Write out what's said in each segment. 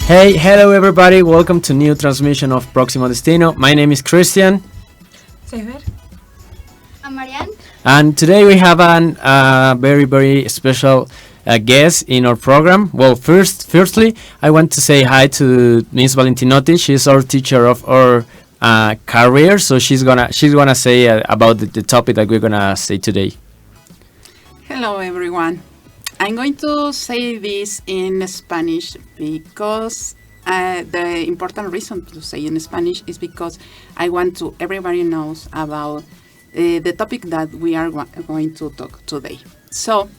Hey, hello everybody, welcome to new transmission of Próximo, destino. My name is Christian. Sever. I'm Marianne. And today we have a very special guest in our program. Well, firstly, I want to say hi to Miss Valentinotti. She's our teacher of our career, so she's gonna say about the topic that we're gonna say today. Hello, everyone. I'm going to say this in Spanish because the important reason to say in Spanish is because I want to everybody knows about the topic that we are going to talk today. So,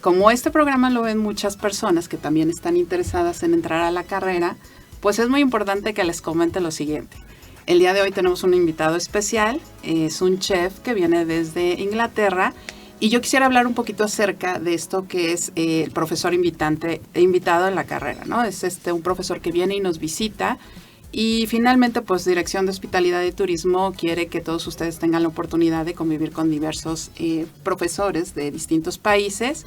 como este programa lo ven muchas personas que también están interesadas en entrar a la carrera, pues es muy importante que les comente lo siguiente. El día de hoy tenemos un invitado especial, es un chef que viene desde Inglaterra. Y yo quisiera hablar un poquito acerca de esto que es el profesor invitado en la carrera, ¿no? Es un profesor que viene y nos visita y finalmente pues Dirección de Hospitalidad y Turismo quiere que todos ustedes tengan la oportunidad de convivir con diversos profesores de distintos países.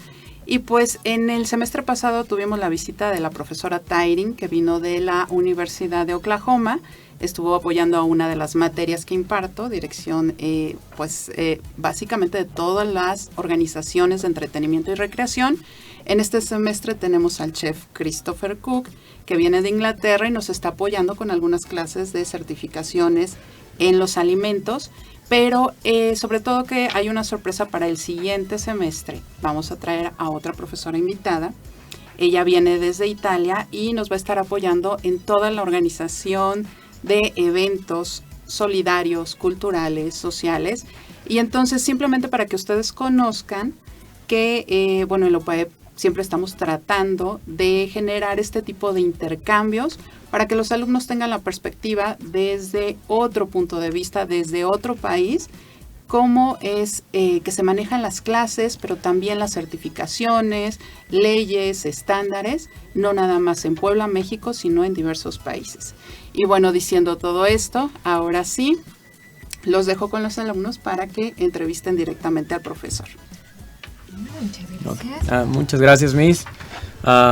Y pues en el semestre pasado tuvimos la visita de la profesora Tyring, que vino de la Universidad de Oklahoma. Estuvo apoyando a una de las materias que imparto, dirección, básicamente de todas las organizaciones de entretenimiento y recreación. En este semestre tenemos al chef Christopher Cook, que viene de Inglaterra y nos está apoyando con algunas clases de certificaciones en los alimentos. Pero sobre todo que hay una sorpresa para el siguiente semestre. Vamos a traer a otra profesora invitada. Ella viene desde Italia y nos va a estar apoyando en toda la organización de eventos solidarios, culturales, sociales. Y entonces simplemente para que ustedes conozcan que, en la UPAEP siempre estamos tratando de generar este tipo de intercambios para que los alumnos tengan la perspectiva desde otro punto de vista, desde otro país, cómo es que se manejan las clases, pero también las certificaciones, leyes, estándares, no nada más en Puebla, México, sino en diversos países. Y bueno, diciendo todo esto, ahora sí, los dejo con los alumnos para que entrevisten directamente al profesor. Muchas gracias, Miss.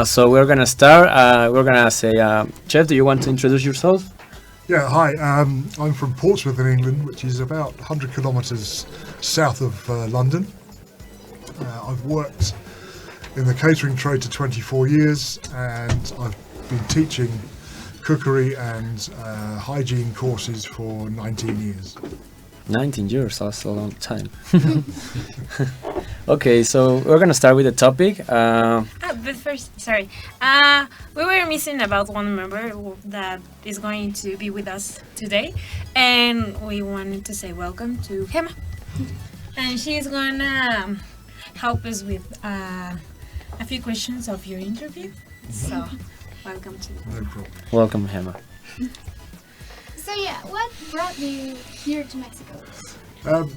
So we're gonna start. We're gonna say, Chef, do you want to introduce yourself? Yeah, hi. I'm from Portsmouth in England, which is about 100 kilometres south of London. I've worked in the catering trade for 24 years, and I've been teaching cookery and hygiene courses for 19 years. 19 years, that's a long time. Okay, so we're gonna start with the topic. But first, sorry, we were missing about one member that is going to be with us today, and we wanted to say welcome to Gemma, and she's gonna help us with a few questions of your interview. So, welcome to. No problem. Welcome, Gemma. So what brought you here to Mexico?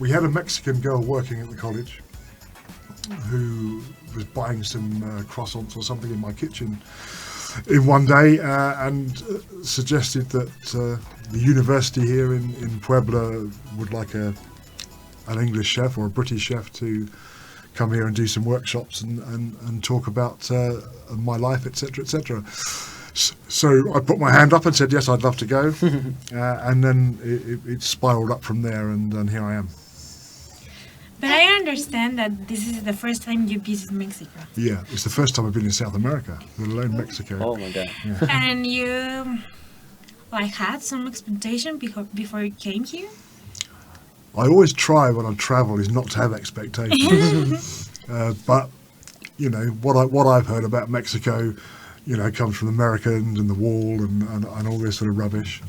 We had a Mexican girl working at the college who was buying some croissants or something in my kitchen in one day and suggested that the university here in Puebla would like an English chef or a British chef to come here and do some workshops and talk about my life, etc., etc. So I put my hand up and said, yes, I'd love to go. And then it spiraled up from there, and here I am. But I understand that this is the first time you visit Mexico. Yeah, it's the first time I've been in South America, let alone Mexico. Oh my God. Yeah. And you had some expectation before you came here? I always try when I travel is not to have expectations. But, what I've heard about Mexico, comes from the Americans and the wall and all this sort of rubbish.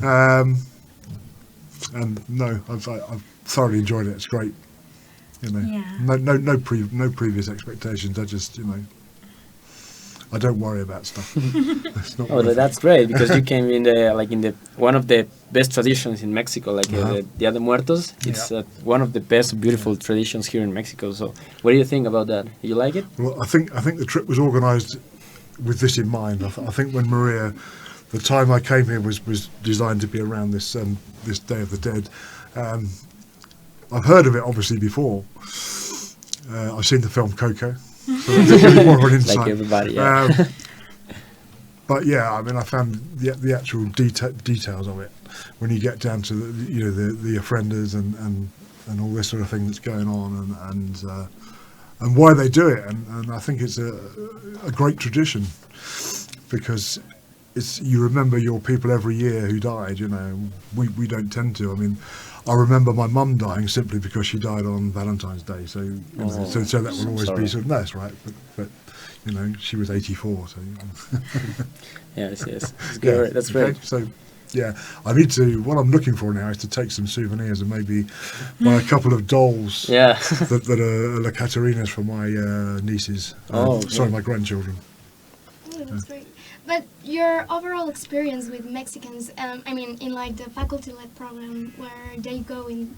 And no, I've thoroughly enjoyed it. It's great. Yeah. No previous expectations. I just, I don't worry about stuff. That's great, because you came in the one of the best traditions in Mexico, the Dia de Muertos. It's one of the best beautiful traditions here in Mexico. So, what do you think about that? You like it? Well, I think the trip was organised with this in mind. I think when Maria, the time I came here was designed to be around this Day of the Dead. I've heard of it obviously before. I've seen the film Coco, so that's more of an insight. Like everybody, yeah. but yeah, I mean, I found the actual details of it when you get down to the offenders and all this sort of thing that's going on and why they do it, and I think it's a great tradition because you remember your people every year who died. We don't tend to. I mean, I remember my mum dying simply because she died on Valentine's Day, so so that will always be sort of nice, right? But she was 84, so. Yes, it's great. Yeah, That's great. So, yeah, I need to. What I'm looking for now is to take some souvenirs and maybe buy a couple of dolls. Yeah. that are La Caterinas for my nieces. My grandchildren. Oh, that's great. But your overall experience with Mexicans, in like the faculty-led program where they go in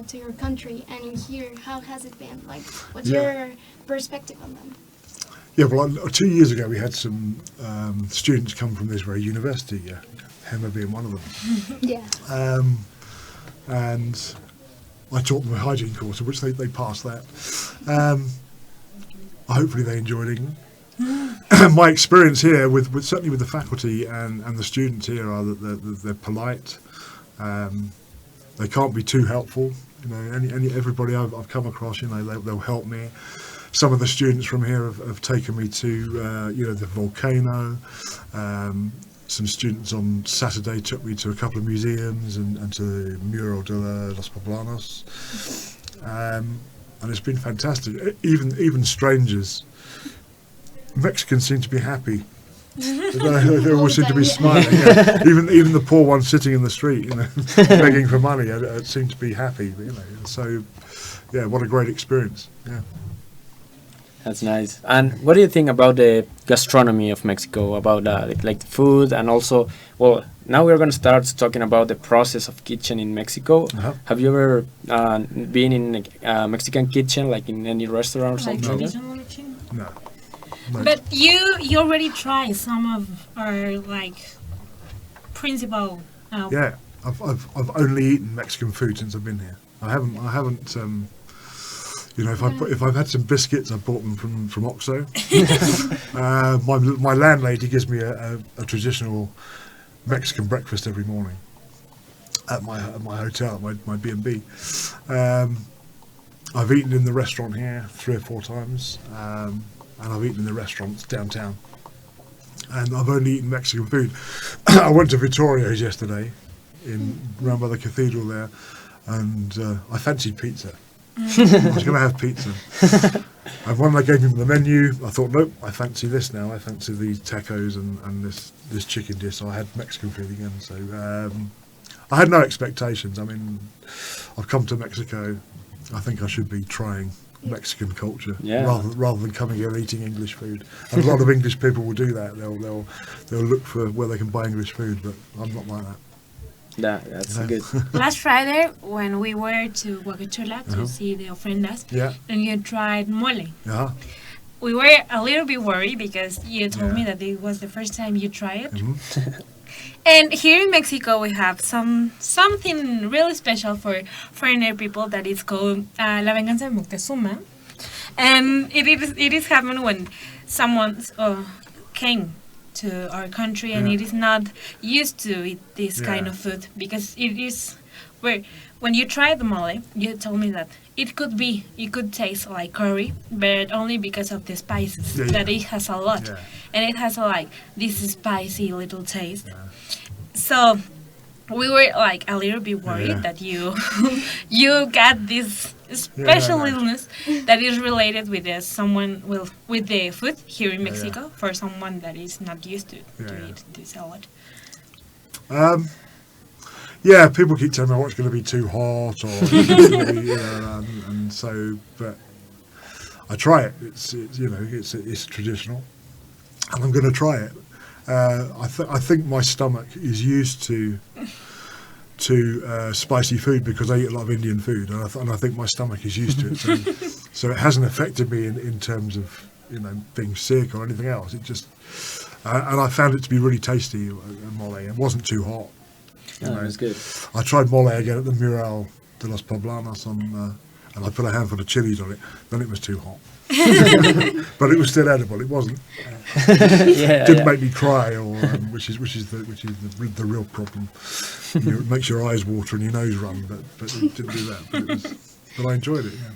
to your country and in here, how has it been? Like, what's your perspective on them? Yeah, well, 2 years ago we had some students come from this very university, Hema being one of them. Yeah. And I taught them a hygiene course, which they passed that. Hopefully they enjoyed England. My experience here, certainly with the faculty and the students here, are that they're polite. They can't be too helpful. Everybody I've come across, they'll help me. Some of the students from here have taken me to, the volcano. Some students on Saturday took me to a couple of museums and to the Muro de los Poblanos. And it's been fantastic. Even strangers. Mexicans seem to be happy. They all seem to be smiling. Yeah. Even the poor ones sitting in the street, begging for money, seem to be happy. So, yeah, what a great experience. Yeah. That's nice. And what do you think about the gastronomy of Mexico, about like the food, and also, well, now we're going to start talking about the process of kitchen in Mexico. Uh-huh. Have you ever been in a Mexican kitchen, like in any restaurant or something? Traditional kitchen? No. But you already tried some of our like principal. Yeah, I've only eaten Mexican food since I've been here. I haven't. If I've had some biscuits, I bought them from Oxo. My landlady gives me a traditional Mexican breakfast every morning at my hotel, my B&B. I've eaten in the restaurant here 3 or 4 times, and I've eaten in the restaurants downtown. And I've only eaten Mexican food. I went to Vittorio's yesterday, round by the cathedral there, and I fancied pizza. I was going to have pizza. And when they gave me the menu, I thought, nope, I fancy this now. I fancy these tacos and this chicken dish. So I had Mexican food again. So I had no expectations. I mean, I've come to Mexico. I think I should be trying Mexican culture rather than coming here and eating English food. And a lot of English people will do that. They'll look for where they can buy English food, but I'm not like that. That's good. Last Friday, when we were to Huacachula to see the ofrendas, and you tried mole. We were a little bit worried because you told me that it was the first time you tried it. Mm-hmm. And here in Mexico, we have something really special for foreigner people that is called La Venganza de Moctezuma. And it is happened when someone came to our country and it is not used to eat this kind of food, because it is when you try the mole, you told me that it could taste like curry, but only because of the spices that it has a lot, and it has this spicy little taste. So we were like a little bit worried that you got this special illness that is related with with the food here in Mexico for someone that is not used to eat this a lot. People keep telling me, oh, it's going to be too hot, or and so, but I try it. It's traditional, and I'm going to try it. I think my stomach is used to spicy food because I eat a lot of Indian food, and I think my stomach is used to it. So it hasn't affected me in terms of being sick or anything else. It just and I found it to be really tasty. Mole. It wasn't too hot. It was good. I tried mole again at the Mural de los Poblanos on and I put a handful of chilies on it, then it was too hot. But it was still edible. It wasn't. Didn't make me cry, or which is the real problem. It makes your eyes water and your nose run, but it didn't do that. But I enjoyed it. Yeah.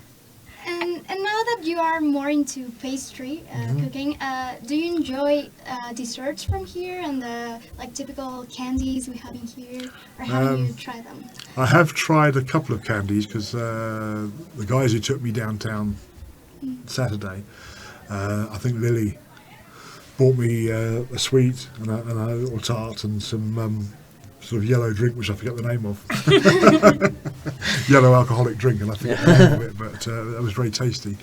And now that you are more into pastry cooking, do you enjoy desserts from here and the typical candies we have in here, or have you tried them? I have tried a couple of candies because the guys who took me downtown Saturday, I think Lily bought me a sweet and a little tart and some sort of yellow drink, which I forget the name of. Yellow alcoholic drink, and I forget the name of it, but that was very tasty.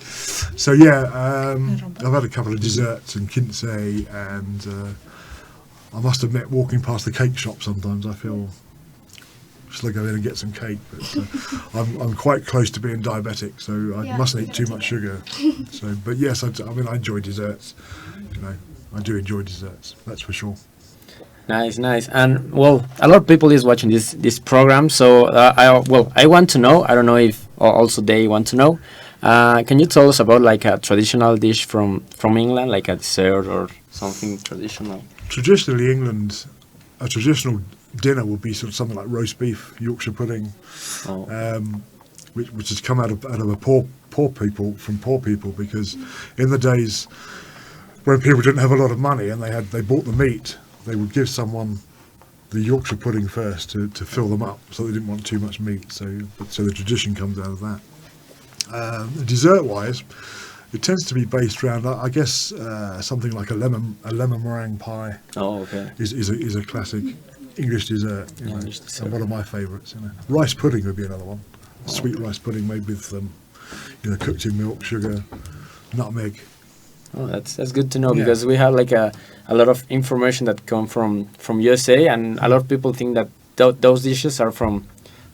So yeah, I've had a couple of desserts and quince, and I must admit, walking past the cake shop sometimes I feel should I go in and get some cake, but I'm quite close to being diabetic, so I mustn't eat too much sugar. So, but yes, I enjoy desserts. I do enjoy desserts, that's for sure. Nice. And well, a lot of people is watching this program, so I want to know. I don't know if also they want to know. Can you tell us about like a traditional dish from England, like a dessert or something traditional? Traditionally, England, a traditional dinner would be sort of something like roast beef, Yorkshire pudding, which has come out of a poor people, because in the days when people didn't have a lot of money and they bought the meat, they would give someone the Yorkshire pudding first to fill them up, so they didn't want too much meat. So the tradition comes out of that. Dessert wise, it tends to be based around, I guess, something like a lemon meringue pie. Oh, okay. Is a classic English dessert. And one of my favourites. Rice pudding would be another one. Sweet rice pudding made with cooked in milk, sugar, nutmeg. Oh, that's good to know, because we have like a lot of information that come from USA, and a lot of people think that those dishes are from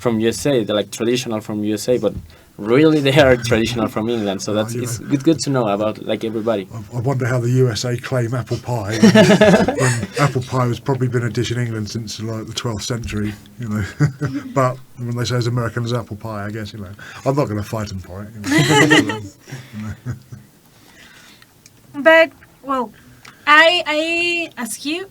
USA. They're like traditional from USA, but really they are traditional from England. So it's good to know about like everybody. I wonder how the USA claim apple pie when apple pie has probably been a dish in England since like the 12th century. But when they say as American as apple pie, I guess I'm not going to fight them for it. But, well, I asked you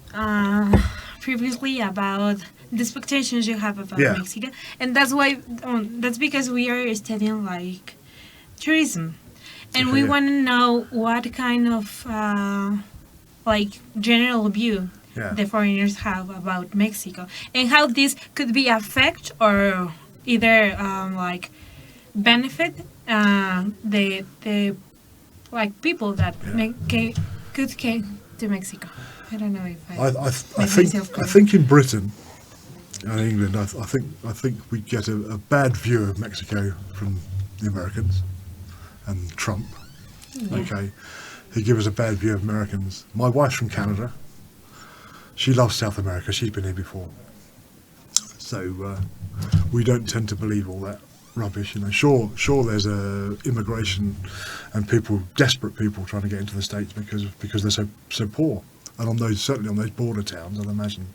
previously about the expectations you have about Mexico, and that's because we are studying like tourism, and we want to know what kind of like general view the foreigners have about Mexico, and how this could be affect or either like benefit the like people that could came to Mexico. I don't know if I think in Britain and England, I think we get a bad view of Mexico from the Americans and Trump. Okay, who give us a bad view of Americans. My wife's from Canada. She loves South America. She's been here before, so we don't tend to believe all that rubbish. Sure, there's immigration and desperate people trying to get into the States because they're so poor, and certainly on those border towns, I'd imagine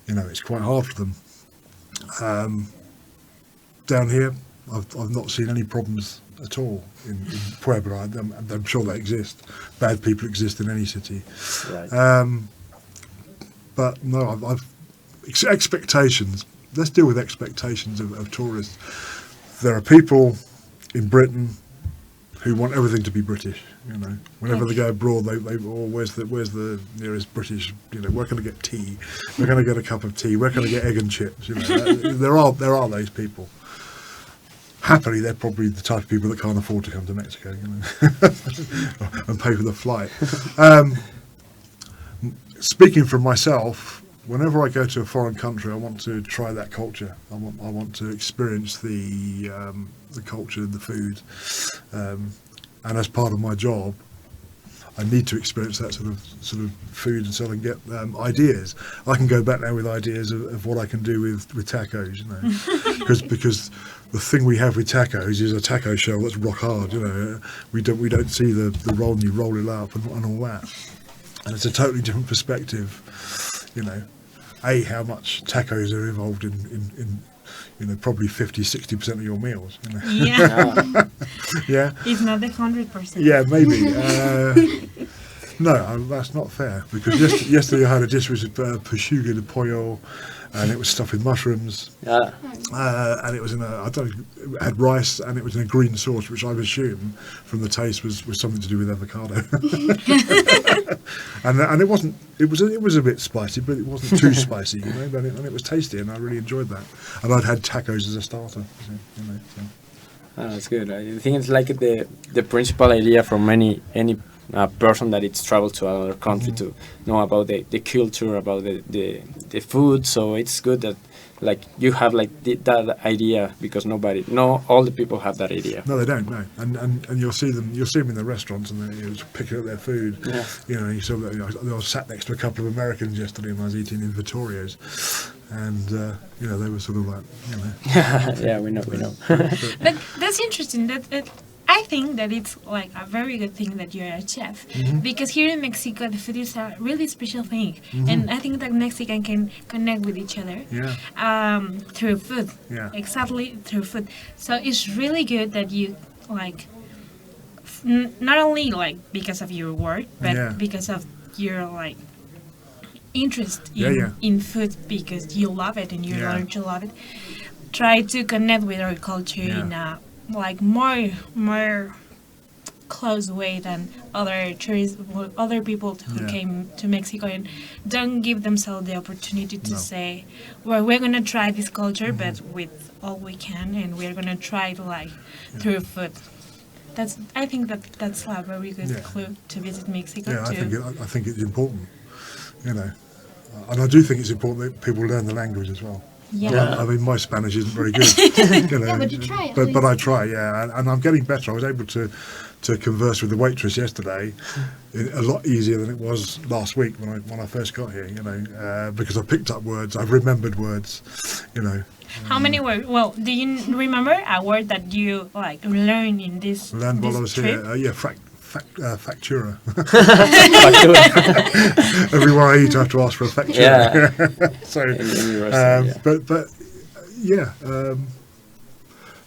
it's quite hard for them. Down here, I've not seen any problems at all in Puebla. I'm sure they exist. Bad people exist in any city. Right. But no, I've expectations. Let's deal with expectations of tourists. There are people in Britain who want everything to be British. Whenever they go abroad, they where's the nearest British? Where can I get tea? Where can I get a cup of tea? Where can I get egg and chips? There are those people. Happily, they're probably the type of people that can't afford to come to Mexico, and pay for the flight. Speaking for myself, whenever I go to a foreign country, I want to try that culture. I want to experience the culture, the food, and as part of my job, I need to experience that sort of food, and so I can get ideas. I can go back now with ideas of what I can do with tacos, because the thing we have with tacos is a taco shell that's rock hard. We don't see the roll, and you roll it up and all that, and it's a totally different perspective. How much tacos are involved in probably 50-60% of your meals. Yeah. Yeah. It's not the 100%. Yeah, maybe. No, that's not fair, because yesterday I had a dish which was pechuga de pollo, and it was stuffed with mushrooms, Yeah. and it was in it had rice, and it was in a green sauce, which I would assume from the taste was something to do with avocado. and it was a bit spicy, but it wasn't too spicy, and it was tasty, and I really enjoyed that. And I'd had tacos as a starter, so. That's good. I think it's like the principal idea from any person that it's traveled to another country to know about the culture, about the food. So it's good that like you have like that idea, because all the people have that idea. No, they don't. No, and you'll see them in the restaurants, and they're picking up their food. Yeah. You saw that. I was sat next to a couple of Americans yesterday, and I was eating Invitorios, and they were sort of like, Yeah, we know. But that's interesting. That I think that it's like a very good thing that you're a chef, because here in Mexico the food is a really special thing, and I think that Mexican can connect with each other through food. Yeah. Exactly, through food. So it's really good that you like not only like because of your work, but because of your like interest in food, because you love it and you learn to love it. Try to connect with our culture in a like more close way than other tourists, other people who came to Mexico, and don't give themselves the opportunity to say, well, we're gonna try this culture, but with all we can, and we're gonna try it like through food. I think that's a very good clue to visit Mexico. Yeah, I think it's important, and I do think it's important that people learn the language as well. Yeah. I mean, my Spanish isn't very good. But you try. But I try, and I'm getting better. I was able to converse with the waitress yesterday a lot easier than it was last week when I first got here. Because I picked up words, I've remembered words. How many words? Well, do you remember a word that you like learned in this? Learned while I was trip? here. Factura. Everywhere I eat, I have to ask for a factura. Yeah. So,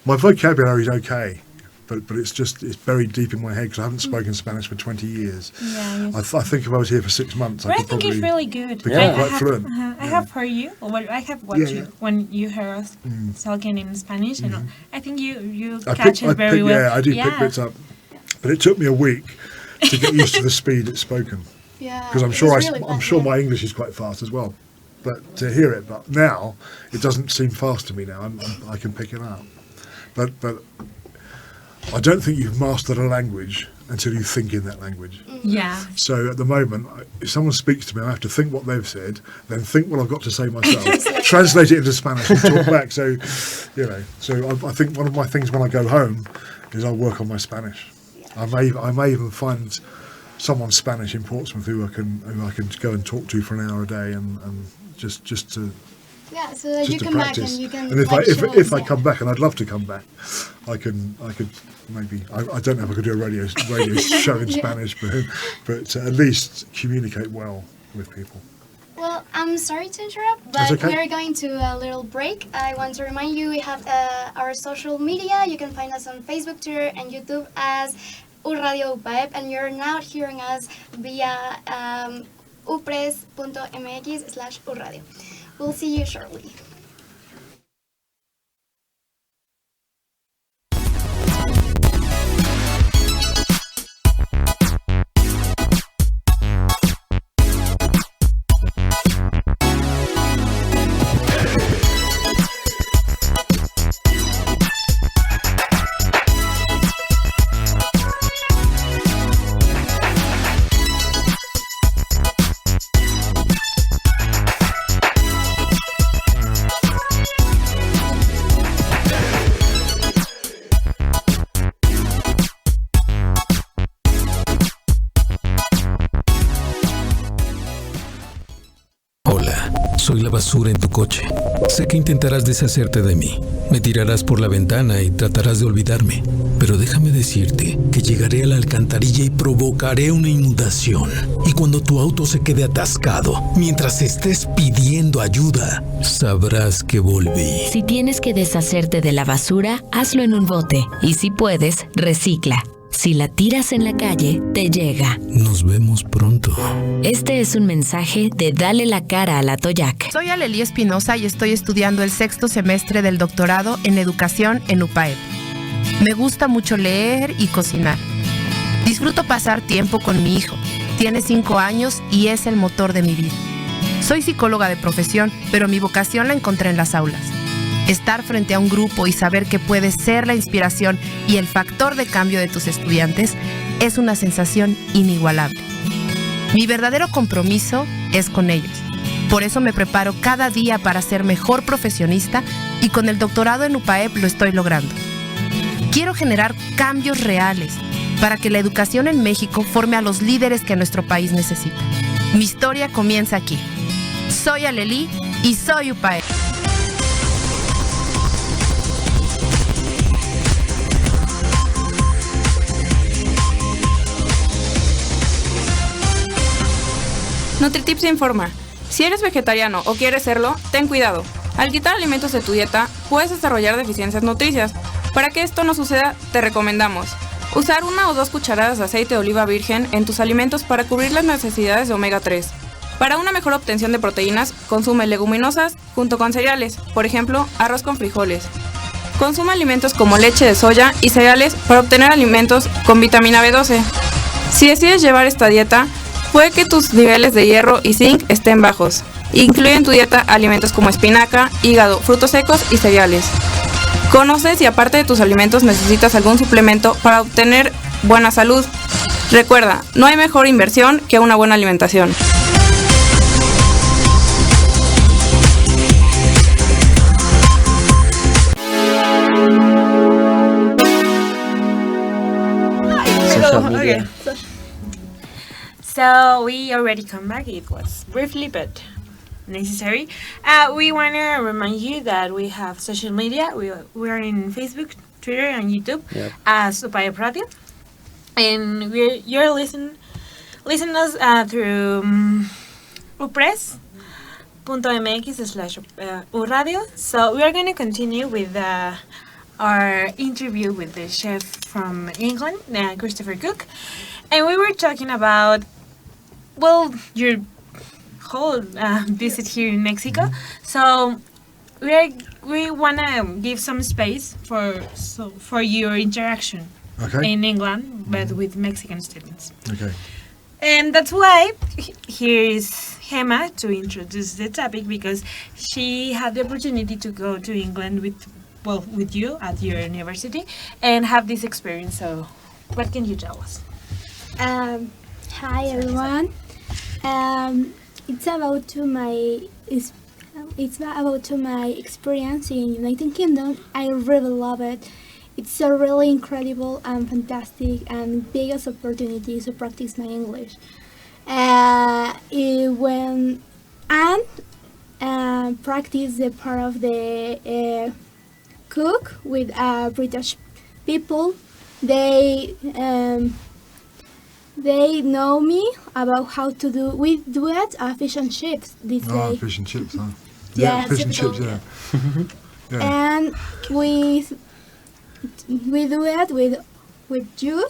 my vocabulary is okay, but it's buried deep in my head because I haven't spoken Spanish for 20 years. Yeah. I think if I was here for 6 months, I could think probably it's really good. become quite fluent. I have heard you, or I have watched you when you hear us talking in Spanish, and I think you catch it very well. Yeah, I do pick bits up. But it took me a week to get used to the speed it's spoken. Yeah. Because I'm sure my English is quite fast as well. But to hear it, but now it doesn't seem fast to me now. I can pick it up. But I don't think you've mastered a language until you think in that language. Yeah. So at the moment, if someone speaks to me, I have to think what they've said, then think what I've got to say myself, translate it into Spanish and talk back. So, so I think one of my things when I go home is I'll work on my Spanish. I may even find someone Spanish in Portsmouth who I can go and talk to for an hour a day and just to so that you to come practice. back and you can. And if I come back, and I'd love to come back, I could maybe I don't know if I could do a radio show in Spanish, but at least communicate well with people. Well, I'm sorry to interrupt, but we're going to a little break. I want to remind you we have our social media. You can find us on Facebook, Twitter, and YouTube as Radio UPAEP, and you're now hearing us via upres.mx/uradio. We'll see you shortly. Soy la basura en tu coche. Sé que intentarás deshacerte de mí. Me tirarás por la ventana y tratarás de olvidarme. Pero déjame decirte que llegaré a la alcantarilla y provocaré una inundación. Y cuando tu auto se quede atascado, mientras estés pidiendo ayuda, sabrás que volví. Si tienes que deshacerte de la basura, hazlo en un bote. Y si puedes, recicla. Si la tiras en la calle, te llega. Nos vemos pronto. Este es un mensaje de Dale la cara a la Toyac. Soy Alelí Espinosa y estoy estudiando el 6º semestre del doctorado en educación en UPAEP. Me gusta mucho leer y cocinar. Disfruto pasar tiempo con mi hijo. Tiene 5 años y es el motor de mi vida. Soy psicóloga de profesión, pero mi vocación la encontré en las aulas. Estar frente a un grupo y saber que puedes ser la inspiración y el factor de cambio de tus estudiantes es una sensación inigualable. Mi verdadero compromiso es con ellos. Por eso me preparo cada día para ser mejor profesionista y con el doctorado en UPAEP lo estoy logrando. Quiero generar cambios reales para que la educación en México forme a los líderes que nuestro país necesita. Mi historia comienza aquí. Soy Alelí y soy UPAEP. NutriTips informa. Si eres vegetariano o quieres serlo, ten cuidado. Al quitar alimentos de tu dieta, puedes desarrollar deficiencias nutricias. Para que esto no suceda, te recomendamos usar 1 o 2 cucharadas de aceite de oliva virgen en tus alimentos para cubrir las necesidades de omega 3. Para una mejor obtención de proteínas, consume leguminosas junto con cereales, por ejemplo, arroz con frijoles. Consume alimentos como leche de soya y cereales para obtener alimentos con vitamina B12. Si decides llevar esta dieta, puede que tus niveles de hierro y zinc estén bajos. Incluye en tu dieta alimentos como espinaca, hígado, frutos secos y cereales. Conoce si aparte de tus alimentos necesitas algún suplemento para obtener buena salud. Recuerda, no hay mejor inversión que una buena alimentación. Okay. So we already come back. It was briefly but necessary. We want to remind you that we have social media. We are in Facebook, Twitter, and YouTube as Upaya Radio, and you're listen us through upress.mx/uradio. So we are going to continue with our interview with the chef from England, Christopher Cook, and we were talking about your whole visit here in Mexico. So we wanna give some space for your interaction in England, but with Mexican students. Okay. And that's why here is Gemma to introduce the topic, because she had the opportunity to go to England with you at your university and have this experience. So what can you tell us? Hi everyone. It's about my experience in United Kingdom. I really love it. It's a really incredible and fantastic and biggest opportunity to practice my English. When I practice the part of the cook with British people, they know me about how to do. We do it fish and chips this day. Fish and chips, huh? Yeah, fish and chips, yeah. And we do it with you,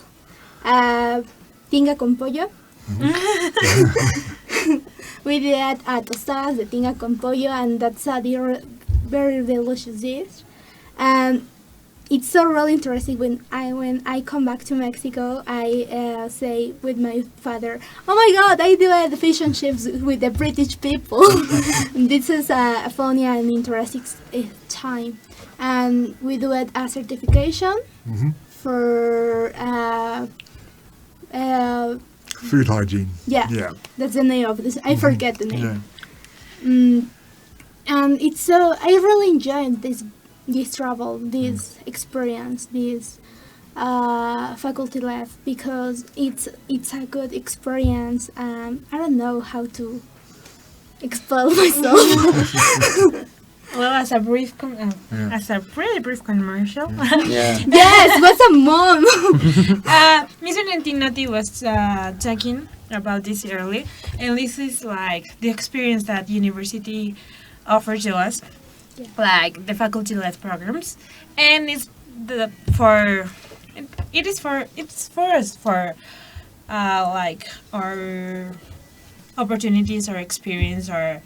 tinga con pollo. We did it at tostadas, the tinga con pollo, and that's a very delicious dish. And it's so really interesting when I come back to Mexico, I say with my father, "Oh my God, I do the fish and chips with the British people." This is a funny and interesting time, and we do it a certification for food hygiene. Yeah, that's the name of this. I forget the name. Yeah. And it's so I really enjoyed this travel, this experience, this faculty life, because it's a good experience. I don't know how to explain myself. Well, as a brief, as a really brief commercial, Yeah. Yes, what's a mom? Miss Valentinotti was talking about this early, and this is like the experience that university offers to us, like the faculty-led programs, and it's for us for like our opportunities or experience or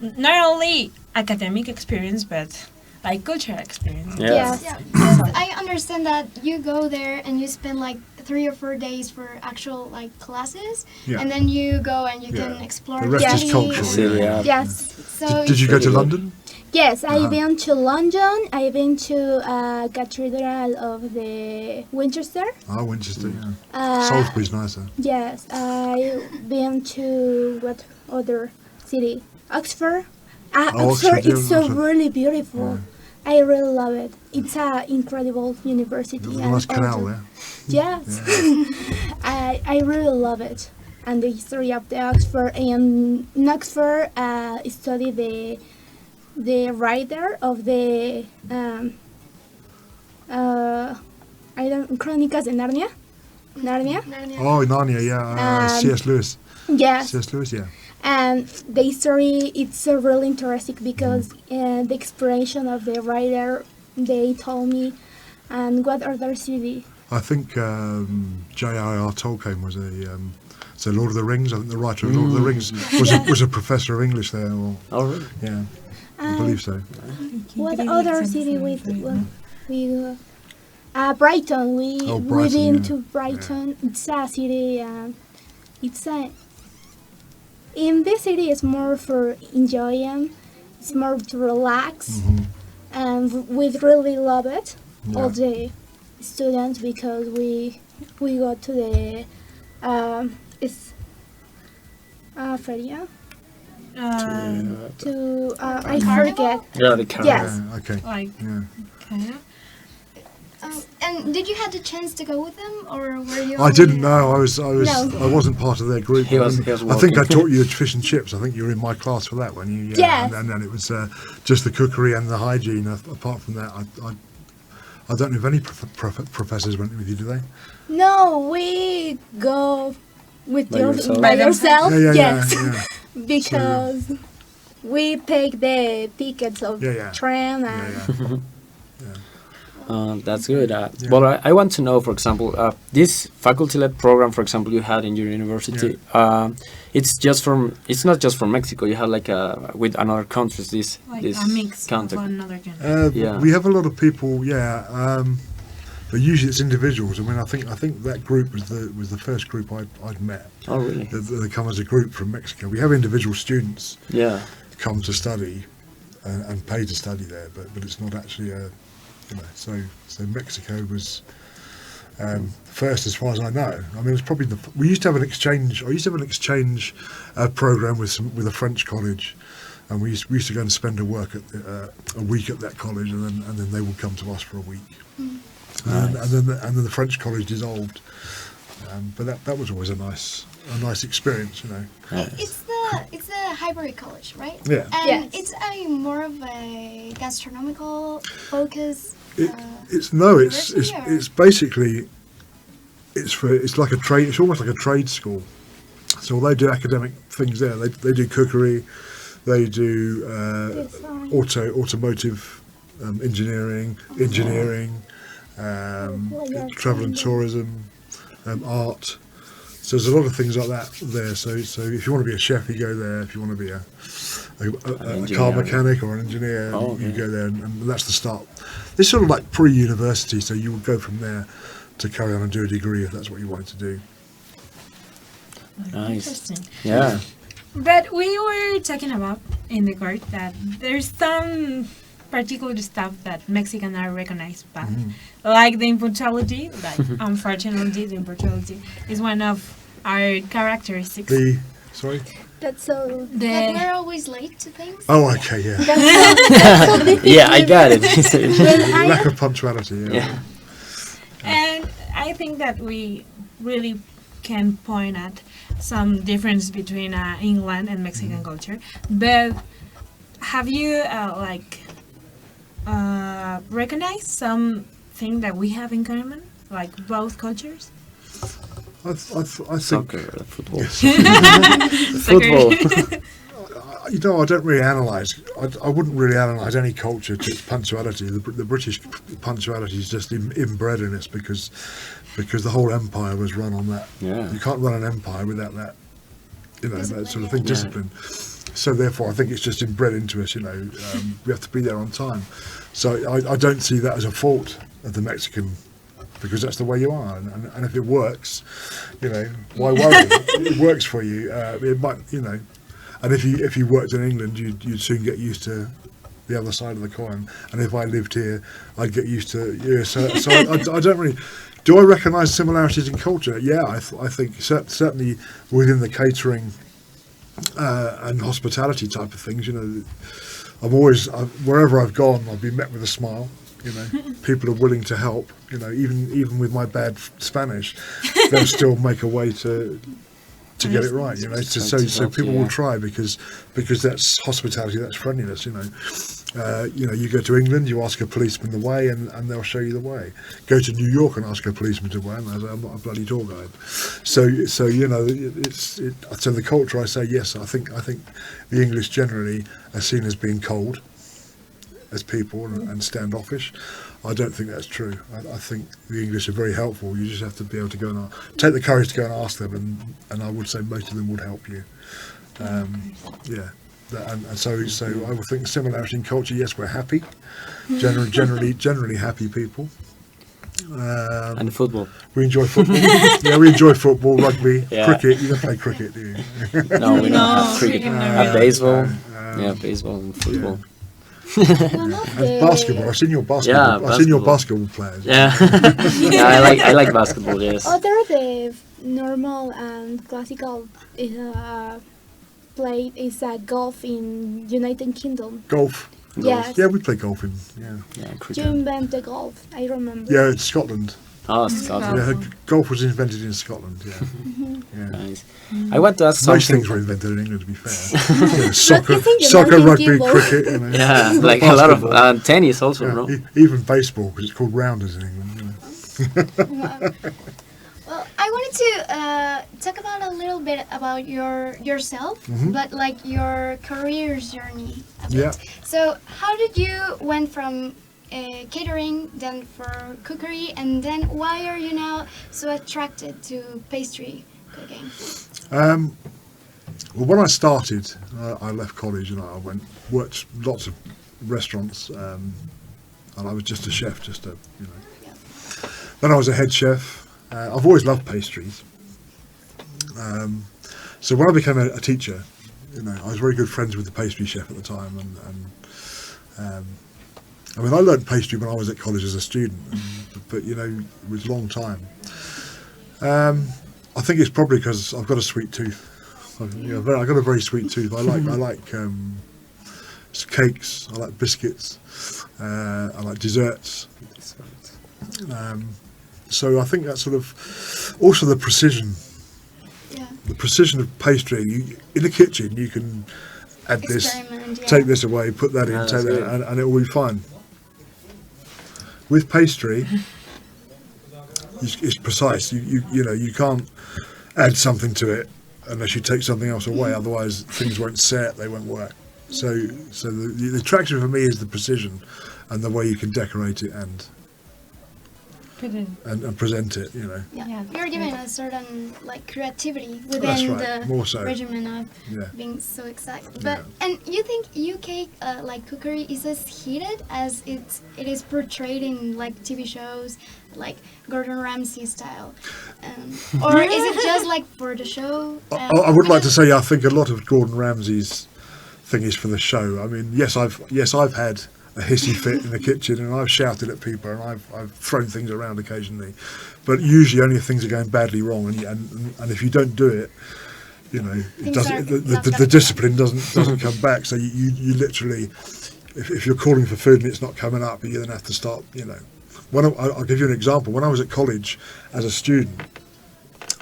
not only academic experience but like cultural experience. Yeah. Yes. Yeah, because I understand that you go there and you spend like 3 or 4 days for actual like classes, Yeah. and then you go and you Yeah. can explore The rest the is city. cultural. City, yeah. Yes. So Did you go to Pretty good. London? Yes, Uh-huh. I've been to London. I've been to Cathedral of the Winchester. Oh, Winchester. Yeah. Uh, Salisbury's nicer. Yes, I've been to what other city? Oxford. Oh, Oxford, Oxford, yeah, it's so Oxford. really beautiful. I really love it. It's an incredible university. There's a and nice canal also- there. Yes, I really love it. And the history of the Oxford. And in Oxford, study the writer of the I don't Crónicas de Narnia. Narnia. Oh, Narnia, yeah. C.S. Lewis. Yes. C.S. Lewis, yeah. And the history, it's so really interesting because the explanation of the writer, they told me, and what other city? I think J.R.R. Tolkien was so Lord of the Rings. I think the writer of Lord of the Rings was a professor of English there. Or, Oh, really? yeah, I believe so. What other city we Brighton. We've Brighton, been yeah. to Brighton. It's a city. It's a in this city. It's more for enjoying. It's more to relax, and we really love it. All the students because we go to the it's feria to I forget. Yeah, the car. Yes. Yeah, okay. Like, Yeah. okay. and did you have the chance to go with them, or were you? I didn't know. I wasn't part of their group. He was I think I walking. taught you fish and chips. I think you were in my class for that one. You, Yes. And then it was just the cookery and the hygiene. Apart from that, I don't know if any professors went with you, do they? No, we go with By your yourself? by yourself. Yeah, Yes, yeah. because we take the tickets of Yeah, yeah. train and Yeah. That's good. Well, I want to know, for example, this faculty-led program, for example, you had in your university. It's not just from Mexico. You have like with another countries. This A mix contact. of another country. Yeah. We have a lot of people, but usually it's individuals. I mean, I think that group was the first group I'd met. Oh, really? They come as a group from Mexico. We have individual students Yeah. come to study and pay to study there, but it's not actually so Mexico was first as far as I know. I mean, it was probably we used to have an exchange. I used to have an exchange program with a French college, and we used to go and spend a week at that college, and then they would come to us for a week. And then the French college dissolved, but that was always a nice experience, you know. It's a hybrid college, right? Yeah. And Yes. it's a more of a gastronomical focus. It's university, or- it's basically it's like a trade. It's almost like a trade school. So they do academic things there. They do cookery, they do automotive engineering, travel and tourism, art. So there's a lot of things like that there. So if you want to be a chef, you go there. If you want to be a car mechanic or an engineer, you go there, and that's the start. It's sort of like pre-university, so you would go from there to carry on and do a degree if that's what you wanted to do. Nice. Interesting. Yeah. But we were talking about in the court that there's some particular stuff that Mexicans are recognized by, like the impuntuality. Like unfortunately, the impuntuality is one of our characteristics. Sorry? that's so. That we're always late to things. Oh, okay, yeah. That's so difficult. Yeah, I got it. When Lack of punctuality, Yeah. And I think that we really can point at some difference between England and Mexican culture. But have you recognized something that we have in common, like both cultures? I think Soccer, football. Soccer. you know, I don't really analyse. I wouldn't really analyse any culture to its punctuality. The British punctuality is just inbred in us because the whole empire was run on that. Yeah. You can't run an empire without that, you know, that sort of thing, Yeah. discipline. So therefore, I think it's just inbred into us. You know, we have to be there on time. So I don't see that as a fault of the Mexican, because that's the way you are, and if it works, you know, why worry? It works for you. It might, you know, and if you worked in England, you'd soon get used to the other side of the coin. And if I lived here, I'd get used to. Yeah, so I don't really. Do I recognise similarities in culture? Yeah, I think certainly within the catering and hospitality type of things. You know, wherever I've gone, I've been met with a smile. You know, people are willing to help. You know, even with my bad Spanish, they'll still make a way to get it right. You know, so people will try because that's hospitality, that's friendliness. You know, you go to England, you ask a policeman the way, and they'll show you the way. Go to New York and ask a policeman the way, and they'll say, I'm not a bloody tour guide. So you know, so the culture. I say yes. I think the English generally are seen as being cold as people and standoffish. I don't think that's true. I think the English are very helpful. You just have to be able to go and take the courage to go and ask them, and I would say most of them would help you. Yeah. And so I would think similarity in culture. Yes, we're happy, generally happy people. And football. We enjoy football. Yeah, we enjoy football, rugby, Yeah. cricket. You don't play cricket, do you? No, we don't have cricket. No, Have baseball. Yeah, baseball and football. And basketball. I've seen your basketball. Yeah, I've seen your basketball players. Yeah. Yeah, I like basketball. Yes. Other the normal and classical play is golf in United Kingdom. Golf. Yes. Yeah, we play golf in. Yeah. Yeah, You cricket. invented golf, I remember. Yeah, it's Scotland. Oh, Scotland. Yeah, golf was invented in Scotland. Yeah. Yeah. Nice. I want to ask Most something. things were invented in England, to be fair. Yeah, soccer, think you soccer, know rugby, people. cricket. You know. Yeah, like a lot of Basketball. tennis also, Yeah, no? even baseball, because it's called rounders in England. You know. Well, I wanted to talk about a little bit about yourself, but like your career journey. A bit. Yeah. So, how did you went from catering, then for cookery, and then why are you now so attracted to pastry cooking? Well, when I started, I left college and I worked lots of restaurants, and I was just a chef, you know. Yeah. Then I was a head chef. I've always loved pastries. So when I became a teacher, you know, I was very good friends with the pastry chef at the time, and I mean, I learned pastry when I was at college as a student, but you know, it was a long time. I think it's probably because I've got a sweet tooth. I've got a very sweet tooth. I like cakes. I like biscuits. I like desserts. So I think that's sort of also the precision. Yeah. The precision of pastry. In the kitchen, you can add this, Experiment, yeah. take this away, put that in, Yeah, take that's that, good. and it will be fine. With pastry, it's precise. You know, you can't add something to it unless you take something else away. Otherwise, things won't set. They won't work. So the attraction for me is the precision and the way you can decorate it and present it. You know. Yeah. You're given a certain like creativity within That's right, more so. the regimen of Yeah. being so exact. But Yeah. and you think UK like cookery is as heated as it is portrayed in like TV shows, like Gordon Ramsay style, or is it just like for the show? I would like to say I think a lot of Gordon Ramsay's thing is for the show. I mean, yes, I've had a hissy fit in the kitchen, and I've shouted at people, and I've thrown things around occasionally, but usually only if things are going badly wrong, and if you don't do it, you know, it Things doesn't. are The not gonna discipline doesn't come back. So you literally, if you're calling for food and it's not coming up, you then have to start. You know, I'll give you an example. When I was at college as a student,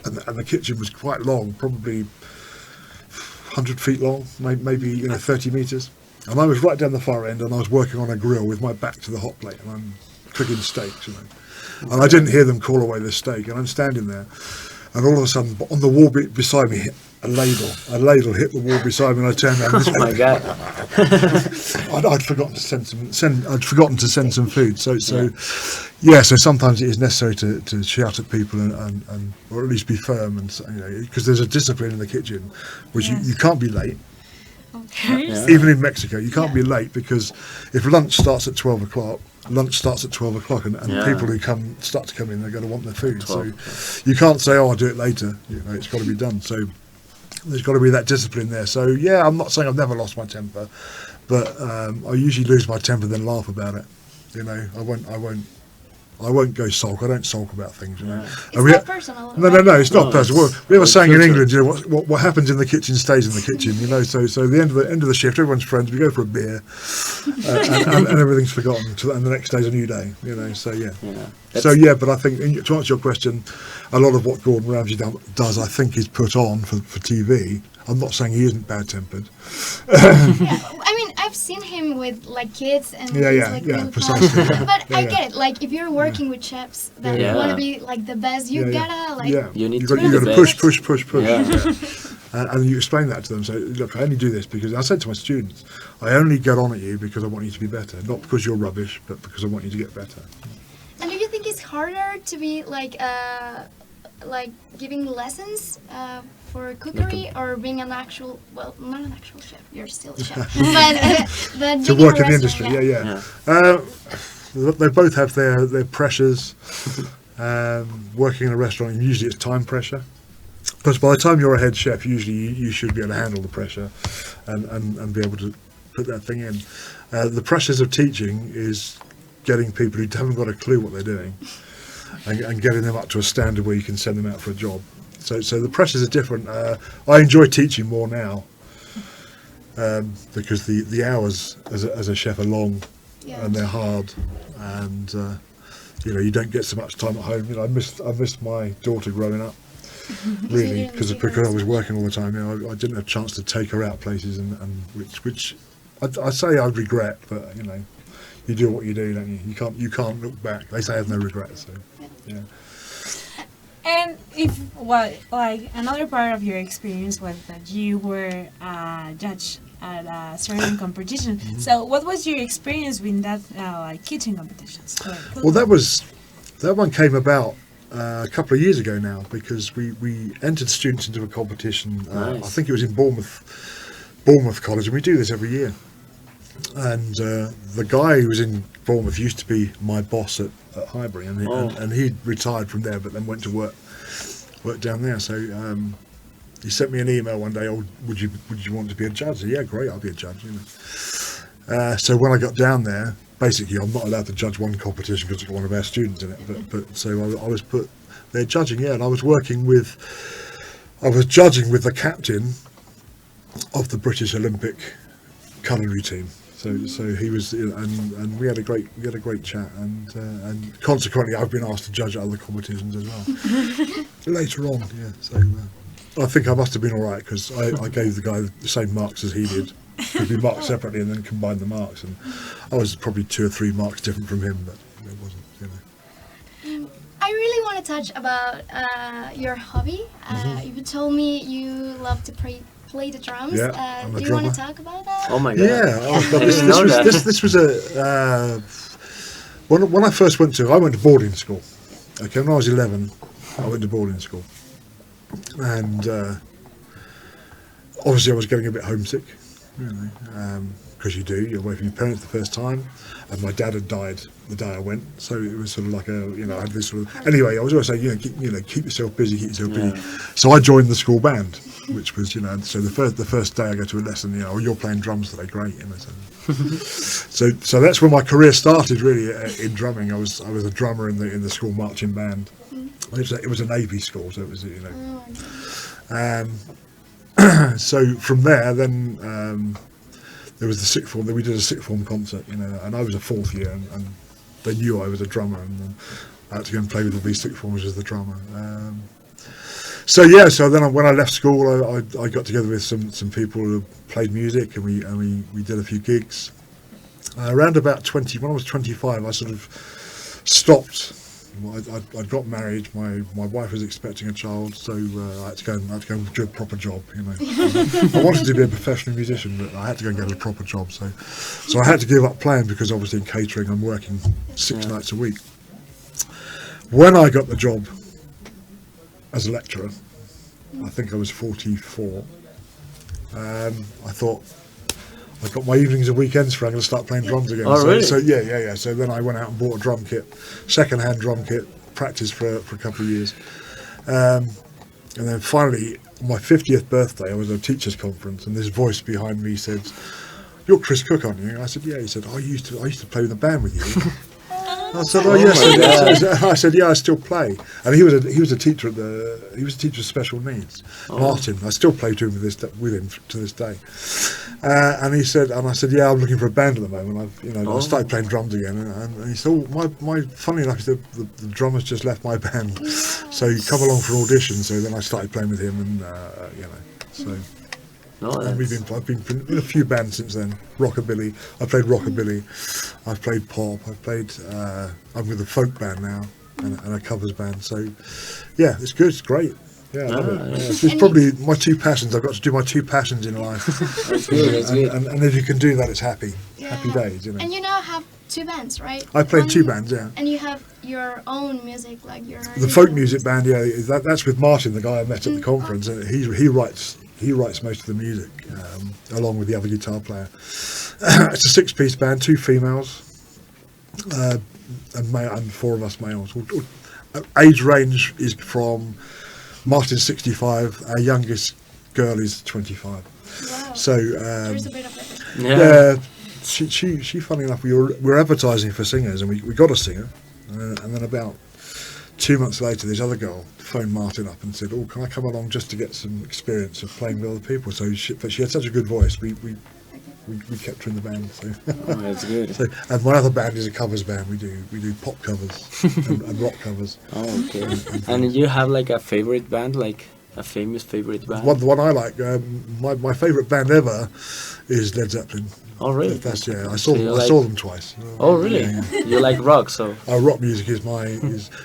and the kitchen was quite long, probably 100 feet long, maybe 30 meters. And I was right down the far end, and I was working on a grill with my back to the hot plate, and I'm cooking steaks, And I didn't hear them call away the steak, and I'm standing there, and all of a sudden, on the wall beside me, a ladle hit the wall beside me, and I turned around. Oh my God! I'd forgotten to send some food. So sometimes it is necessary to shout at people and or at least be firm, and because there's a discipline in the kitchen, which you can't be late. Okay. Yeah. Even in Mexico, you can't be late, because if lunch starts at 12 o'clock, and people who start to come in, they're going to want their food. 12. So you can't say, "Oh, I'll do it later." It's got to be done. So there's got to be that discipline there. So I'm not saying I've never lost my temper, but I usually lose my temper then laugh about it. I won't go sulk. I don't sulk about things. It's not personal. No, it's not personal. It's We have a saying in filter. England, what happens in the kitchen stays in the kitchen. So the end of the shift, everyone's friends. We go for a beer, and everything's forgotten. And the next day's a new day. But I think, to answer your question, a lot of what Gordon Ramsay does, I think, is put on for TV. I'm not saying he isn't bad-tempered. I mean, I've seen him with kids and really precisely. fun. But I get it. If you're working with chefs that want to be the best, you gotta You need you to got be to the push. Yeah. And you explain that to them. So look, I only do this because I said to my students, I only get on at you because I want you to be better, not because you're rubbish, but because I want you to get better. And do you think it's harder to be giving lessons for cookery, or being not an actual chef, you're still a chef, but To being work a in the industry, restaurant, they both have their pressures. Working in a restaurant, usually it's time pressure. Because by the time you're a head chef, usually you should be able to handle the pressure and be able to put that thing in. The pressures of teaching is getting people who haven't got a clue what they're doing and getting them up to a standard where you can send them out for a job. So the pressures are different. I enjoy teaching more now because the hours as a chef are long and they're hard, and you don't get so much time at home. I missed my daughter growing up. Really, because I was working all the time. I didn't have a chance to take her out places, and which I say I regret, but you do what you do, don't you? You can't look back. They say I have no regrets. So yeah. And another part of your experience was that you were a judge at a certain competition. Mm-hmm. So what was your experience with that kitchen competitions? Well, that one came about a couple of years ago now, because we entered students into a competition. Nice. I think it was in Bournemouth College, and we do this every year. And the guy who was in Bournemouth used to be my boss at Highbury, and he retired from there, but then went to work down there. So he sent me an email one day. "Oh, would you want to be a judge?" I said, "Yeah, great, I'll be a judge." So when I got down there, basically I'm not allowed to judge one competition because it's got one of our students in it. But so I was put there judging, and I was judging with the captain of the British Olympic culinary team. So he was, and we had a great chat, and consequently I've been asked to judge at other competitions as well later on. Yeah, so I think I must have been all right, because I gave the guy the same marks as he did, because we marked separately and then combined the marks, and I was probably 2 or 3 marks different from him, but it wasn't. I really want to touch about your hobby. You told me you love to play the drums. Yeah, I'm a do you drummer. want to talk about that? Oh my God! Yeah, this was when I first went to boarding school. Okay, when I was 11, I went to boarding school, and obviously I was getting a bit homesick, because you're away from your parents the first time, and my dad had died the day I went, so it was sort of like I had this sort of. Anyway, I was always saying, keep yourself busy, So I joined the school band, which was, so the first day I go to a lesson, you're playing drums today, great, so that's when my career started really in drumming. I was a drummer in the school marching band. It was a Navy school, so it was so from there then there was the sixth form. Then we did a sixth form concert, and I was a 4th year, and they knew I was a drummer, and I had to go and play with all these sixth formers as the drummer. So yeah, so then when I left school, I got together with some people who played music, and we did a few gigs. Around about 20, when I was 25, I sort of stopped. I got married. My wife was expecting a child, so I had to go and do a proper job. You know, I wanted to be a professional musician, but I had to go and get a proper job. So I had to give up playing because obviously in catering I'm working 6 nights a week. When I got the job as a lecturer, I think I was 44. I thought, I've got my evenings and weekends free, I'm going to start playing drums again. Oh, really? So yeah. So then I went out and bought a drum kit, second-hand drum kit, practiced for a couple of years. And then finally, on my 50th birthday, I was at a teachers' conference, and this voice behind me said, "You're Chris Cook, aren't you?" I said, "Yeah." He said, "I used to play in the band with you." I said, "Oh yes." I said, "Yeah, I still play." And he was a teacher of special needs, Martin. I still play with him to this day. And I said, "Yeah, I'm looking for a band at the moment. I started playing drums again." And he said, "Oh, funny enough, the drummer's just left my band, so you come along for an audition." So then I started playing with him, and so. And I've been in a few bands since then. Rockabilly. I played rockabilly. I've played pop. I'm with a folk band now and a covers band. So, yeah, it's good. It's great. Yeah, I love it. It's probably my two passions. I've got to do my two passions in life. That's good. And if you can do that, it's happy. Happy days, you know. And you now have two bands, right? I played two bands, yeah. And you have your own music, like your... The folk music band, yeah. That's with Martin, the guy I met at the conference. And he writes most of the music, along with the other guitar player. It's a 6-piece band, 2 females, and 4 of us males. Age range is from Martin's 65, our youngest girl is 25. Wow. So there's a bit of everything. She funny enough, we were advertising for singers, and we got a singer, and then about 2 months later, this other girl phoned Martin up and said, "Oh, can I come along just to get some experience of playing with other people?" So but she had such a good voice, we kept her in the band. So. Oh, that's good. And my other band is a covers band. We do pop covers and rock covers. Oh, okay. And you have like a favorite band, like a famous favorite band? The one I like, my favourite band ever is Led Zeppelin. Oh, really? That's I saw them twice. Oh, really? Yeah. You like rock, so? Rock music is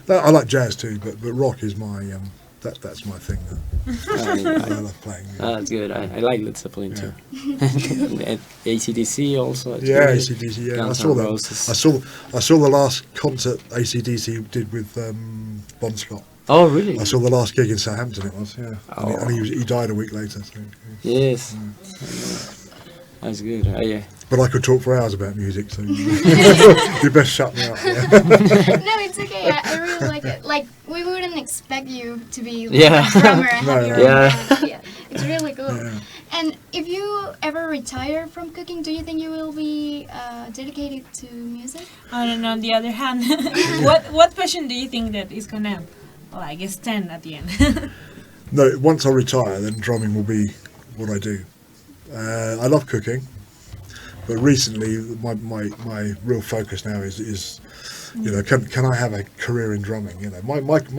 I like jazz too, but rock is my that's my thing. I love playing. That's good. I like Led Zeppelin too. And AC/DC also. Yeah, AC/DC. Yeah, Guns I saw the last concert AC/DC did with Bon Scott. Oh, really? I saw the last gig in Southampton. It was, yeah. Oh. And he died a week later. So, yes. That's good. Yeah. But I could talk for hours about music, so you best shut me up. Yeah. No, it's okay. I really like it. Like, we wouldn't expect you to be like a drummer and have your own band. Yeah, it's really cool. Yeah. And if you ever retire from cooking, do you think you will be dedicated to music? I don't know. On the other hand, what passion do you think that is gonna, like, stand at the end? No, once I retire, then drumming will be what I do. I love cooking, but recently my real focus now is can I have a career in drumming? You know,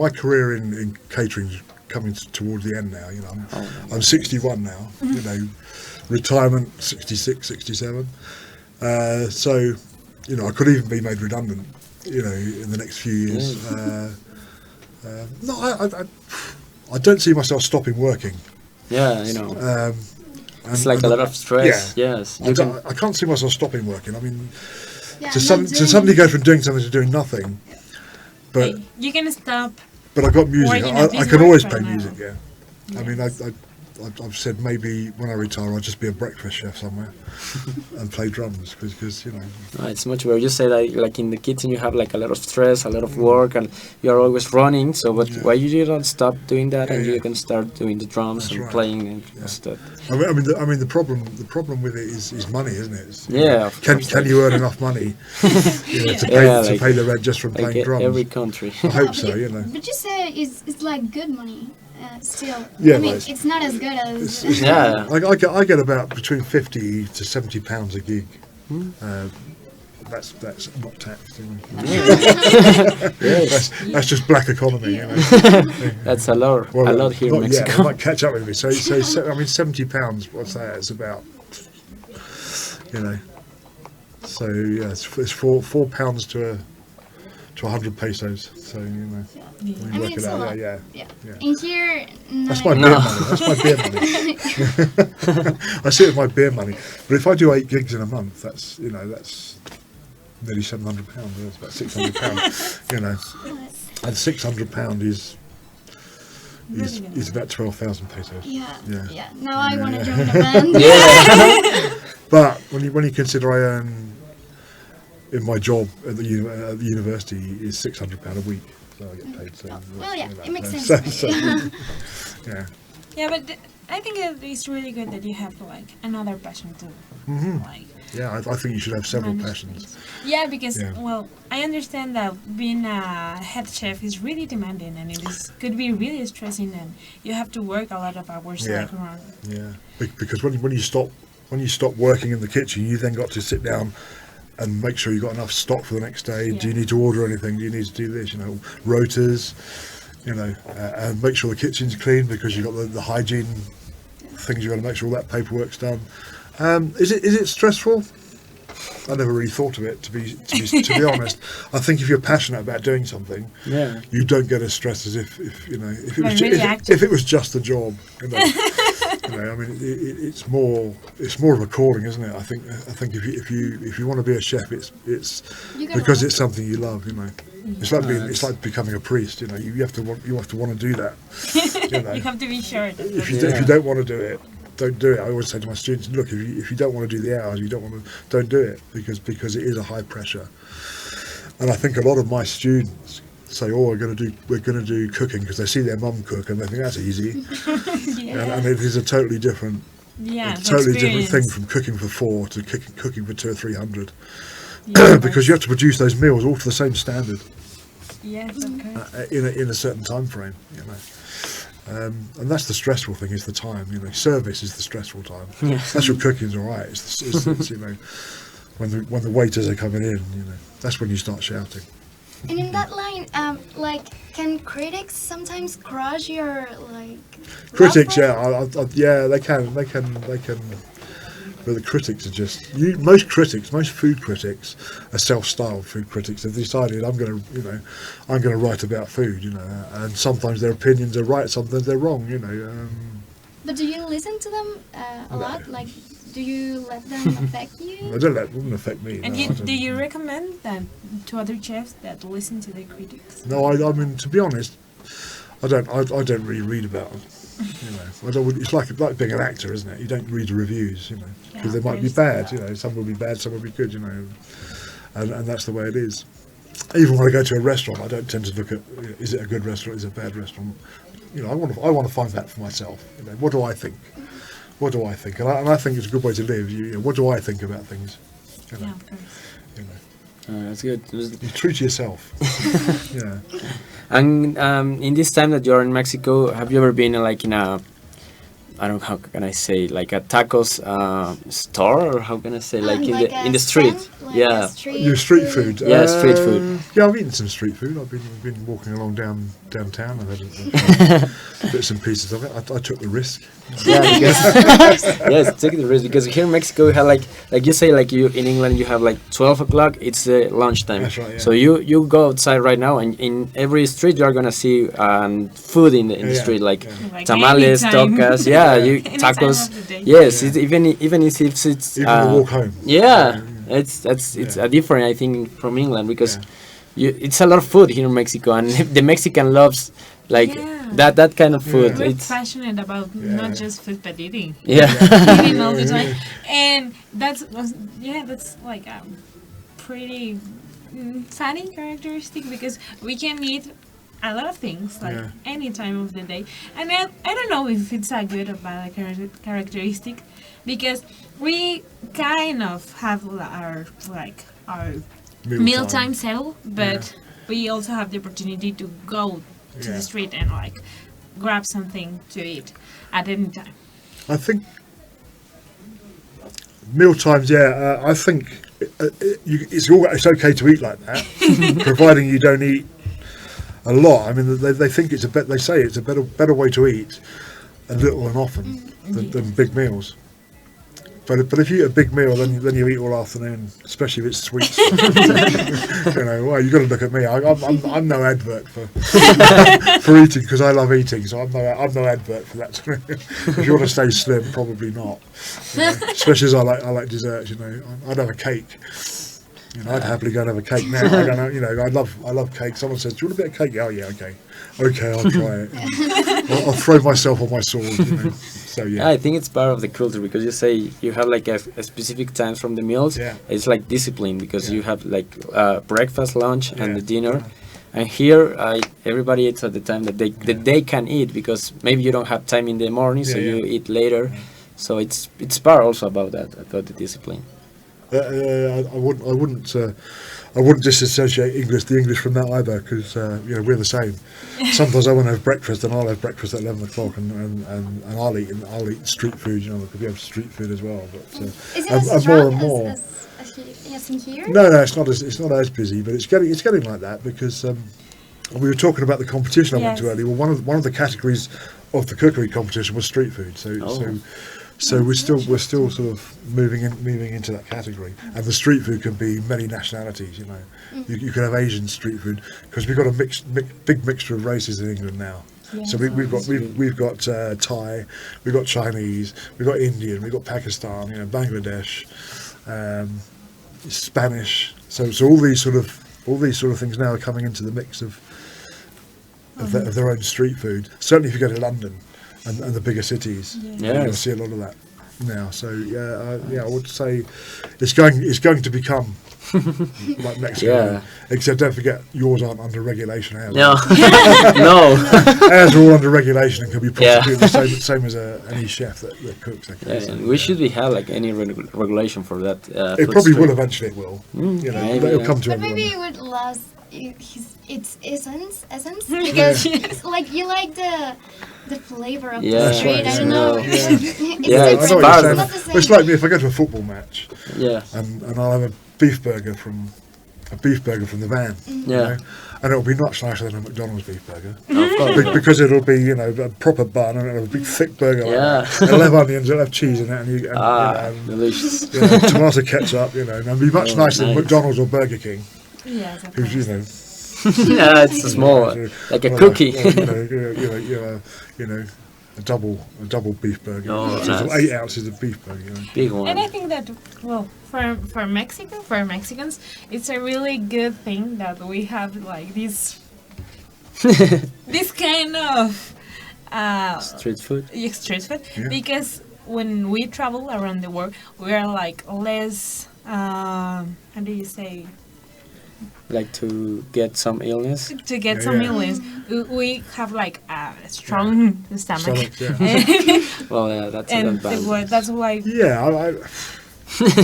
my career in catering is coming towards the end now. You know, I'm 61 now. You know, retirement 66, 67. So, you know, I could even be made redundant. You know, in the next few years. No, I don't see myself stopping working. Yeah, you know. It's like a lot of stress. Yeah. Yes. I can't see myself stopping working. I mean, to suddenly go from doing something to doing nothing. But you can stop. But I got music. I can always play music. Yeah. Yes. I mean, I've said maybe when I retire I'll just be a breakfast chef somewhere and play drums because you know. It's much better. You say that like in the kitchen you have like a lot of stress, a lot of work, and you're always running. So, but why you don't stop doing that and you can start doing the drums and playing and stuff. I mean, the problem with it is money, isn't it? Can you earn enough money to pay the rent just from playing drums? Every country. I hope so. You know. But you say it's like good money. Still, yeah, I mean, it's not as good as. Yeah, I get about between £50 to £70 a gig that's not taxed. That's just black economy. That's a lot here in Mexico. Yeah, might catch up with me. So I mean, £70. What's that? It's about, So yeah, it's £4 to 100 pesos. So we work it out. Yeah. In here, That's my beer money. That's my beer money. I see it as my beer money. But if I do 8 gigs in a month, that's nearly £700. That's about £600. And £600 is about 12,000 pesos. Yeah. Now I want to join a band. But when you consider I earn in my job at the university is £600 a week, so I get paid. So it makes sense. Yeah, but I think it's really good that you have like another passion too. I think you should have several passions. Things. Yeah, because well, I understand that being a head chef is really demanding, and could be really stressing, and you have to work a lot of hours around. Yeah, because when you stop working in the kitchen, you then got to sit down and make sure you've got enough stock for the next day. Do you need to order anything? Do you need to do this? Rotors, and make sure the kitchen's clean because you've got the hygiene things. You've got to make sure all that paperwork's done. Is it stressful? I never really thought of it, to be honest. I think if you're passionate about doing something, you don't get as stressed as if it was just a job. I mean, it's more of a calling, isn't it? I think if you want to be a chef, it's because it's something you love. It's like becoming a priest. You have to want to do that. You have to be sure. If you don't want to do it, don't do it. I always say to my students, look, if you don't want to do the hours, don't do it because it is a high pressure. And I think a lot of my students say, we're going to do cooking because they see their mum cook and they think that's easy. And it is a totally different different thing from cooking for 4 to cooking for 200 or 300 because you have to produce those meals all to the same standard. Yes, okay. In a certain time frame, and that's the stressful thing, is the time. Service is the stressful time. That's your cooking's all right. It's when the waiters are coming in, that's when you start shouting. And in that line, can critics sometimes crush your critics? They can. But the critics are just most food critics are self-styled food critics. They've decided I'm going to write about food, and sometimes their opinions are right, sometimes they're wrong, But do you listen to them a lot? Do you let them affect you? I don't let them affect me. And do you recommend that to other chefs that listen to the critics? No, I mean, to be honest, I don't really read about them. It's like being an actor, isn't it? You don't read the reviews, because they might be bad. Some will be bad, some will be good, and that's the way it is. Even when I go to a restaurant, I don't tend to look at is it a good restaurant, is it a bad restaurant. I want to find that for myself. What do I think? What do I think? And I think it's a good way to live. What do I think about things? Yeah, of course. That's good. You're true to yourself. Yeah. And in this time that you're in Mexico, have you ever been in a, I don't know, how can I say, like a tacos store, or how can I say, in the street? Street food. Street food. Yeah, I've eaten some street food. I've been walking along downtown. I've had bits and pieces of it. I took the risk. Yeah, take the risk, because here in Mexico we have like you say, you in England you have 12 o'clock. It's lunchtime. That's right. Yeah. So you go outside right now, and in every street you are gonna see food in the street, like tamales, tacos. Tacos. Yes, it's, even if it's even the walk home. It's a different, I think, from England, because it's a lot of food here in Mexico, and the Mexican loves that kind of food. We're passionate about not just food but eating. Eating all the time, and that's like a pretty funny characteristic, because we can eat a lot of things any time of the day, and I don't know if it's a good or bad characteristic, because we kind of have our mealtime settled, but we also have the opportunity to go to the street and grab something to eat at any time. I think meal times. I think it's okay to eat like that, providing you don't eat a lot. I mean, they think they say it's a better way to eat a little and often than big meals. But if you eat a big meal, then you eat all afternoon, especially if it's sweets. Well, you got to look at me. I'm no advert for eating, because I love eating. So I'm no advert for that. If you want to stay slim, probably not. Especially as I like desserts. I'd have a cake. I'd happily go and have a cake now. I don't know. I love cake. Someone says, "Do you want a bit of cake?" Oh yeah, okay, I'll try it. I'll throw myself on my sword. So yeah. I think it's part of the culture, because you say you have like a specific times from the meals. Yeah. It's like discipline, because you have like breakfast, lunch, and the dinner. Yeah. And here, everybody eats at the time that they can eat, because maybe you don't have time in the morning, so you eat later. Yeah. So it's part also about that, about the discipline. I wouldn't disassociate the English from that either, because we're the same. Sometimes I want to have breakfast, and I'll have breakfast at 11 o'clock, and I'll eat street food. Because we have street food as well. But is it as more strong and more. as in here? No, it's not as busy, but it's getting like that, because we were talking about the competition I went to earlier. Well, one of the categories of the cookery competition was street food. So we're still sort of moving into that category, and the street food can be many nationalities. You can have Asian street food, because we've got a big mixture of races in England now. Yeah. So we've got Thai, we've got Chinese, we've got Indian, we've got Pakistan, Bangladesh, Spanish. So all these sort of things now are coming into the mix of their own street food. Certainly, if you go to London and the bigger cities, you'll see a lot of that now. So I would say it's going to become like Mexico. Yeah. Except don't forget, yours aren't under regulation. Ours No, no. Ours are all under regulation and can be prosecuted the same as any chef that cooks. And we should have like any regulation for that. It probably will eventually. It will. It'll come to but everyone. maybe it would last its essence because like you like the flavor of the street. Right, I don't know. It's part of it. It's like me if I go to a football match. Yeah. And I'll have a beef burger from the van. Yeah. And it'll be much nicer than a McDonald's beef burger. Of course. Because it'll be, a proper bun, and it'll have a big thick burger like that. It'll have onions, it'll have cheese in it, and delicious. Tomato ketchup, and it'll be much nicer than McDonald's or Burger King. Yeah, who's, yeah, it's small, like a cookie. A double beef burger. Oh, so nice. 8 ounces of beef burger. Big one. And I think that, for Mexicans, it's a really good thing that we have like this this kind of street food. Street food, because when we travel around the world, we are like less. How do you say? Like to get some illness. To get some illness, we have like a strong stomach. Well, yeah, that's not bad. That's why. Yeah, I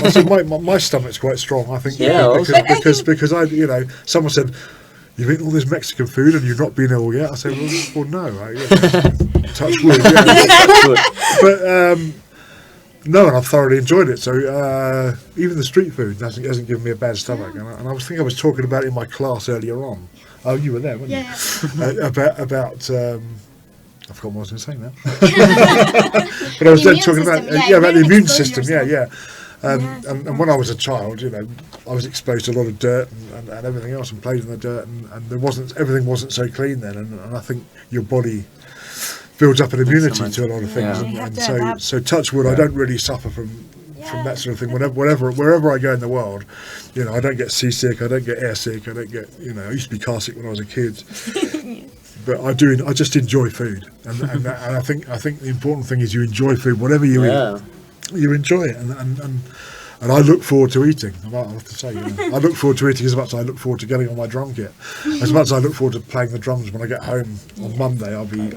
said my stomach's quite strong. I think. Yeah, because someone said, "You've eaten all this Mexican food and you've not been ill yet." I said, "Well, no, touch wood." But no, and I've thoroughly enjoyed it. So even the street food hasn't given me a bad stomach. And I was talking about it in my class earlier on. Oh, you were there, weren't you? Yeah. About I forgot what I was going to say now. But I was then talking about about the immune system. Yeah. And when I was a child, I was exposed to a lot of dirt and everything else, and played in the dirt, and everything wasn't so clean then. And I think your body builds up an immunity to a lot of things, and so touch wood, I don't really suffer from that sort of thing. Wherever I go in the world, I don't get seasick, I don't get air sick, I don't get I used to be car sick when I was a kid. But I just enjoy food, and I think the important thing is you enjoy food, whatever you eat, you enjoy it, and I look forward to eating. I have to say, I look forward to eating as much as I look forward to getting on my drum kit. As much as I look forward to playing the drums when I get home on Monday, I'll be